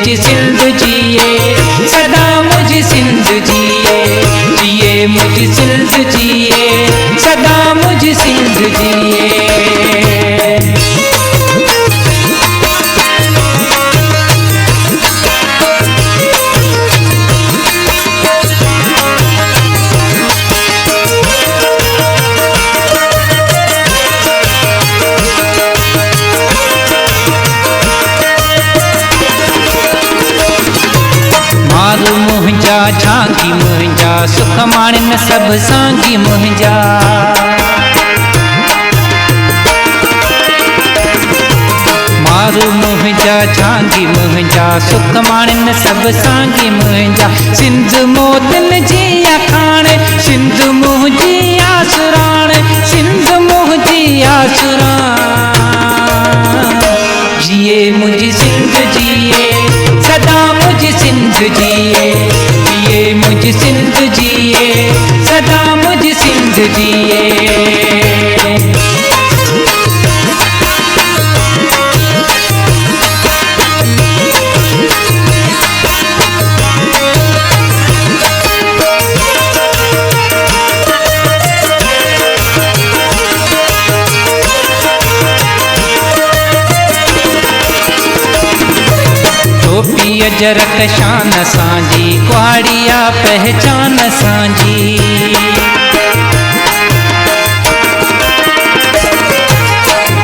मुझ सिंध जिए, सदा मुझ सिंध जिए, जिए मुझ सिंध जिए, सदा मुझ सिंध जिए। मारू मुंहिंजा झांकी मुंहिंजा, सुख माणनि सब सांगी मुंहिंजा। मारू मुंहिंजा झांकी मुंहिंजा, सुख माणनि सब सांगी मुंहिंजा। सिंध मोतन जी अखाण, सिंध मुंहिंजी आसुराण, सिंध मुंहिंजी आसुराण। जिए मुझ सिंध जिए, सदा मुझ सिंध जिए, जिए मुझ सिंध जिए, सदा मुझ सिंध जिए। टोपी अजरक शान सांजी, कुहाड़िया पहचान सांजी।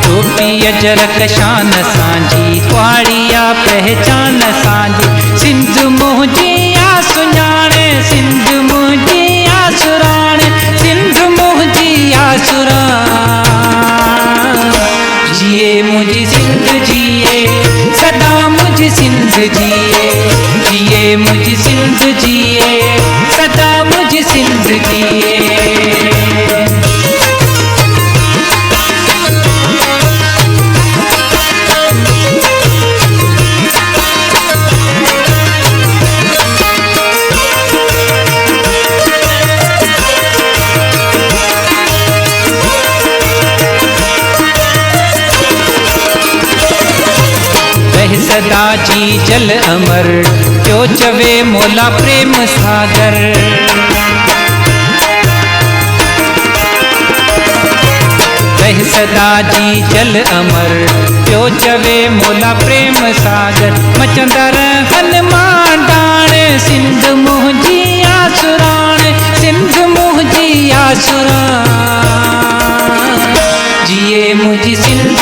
टोपी अजरक शान सांजी, कुहाड़िया पहचान सांजी। सिंध मुंहिंजी आसुञाण, सिंध मुंहिंजी आसुराण, सिंध मुंहिंजी आसुराण। जिए मुझ सिंध जिए, सदा मुझ सिंध जिए, जिए मुझ सिंध जिए, सदा मुझ सिंध जिए। सदा जी जल अमर, जो चवे मोला प्रेम सागर। वह सदा जी जल अमर, जो चवे मोला प्रेम सागर। मचंदा हनुमान डाण, सिंध मुंहिंजी आसुराण, सिंध मुंहिंजी आसुराण। जिए मुझ सिंध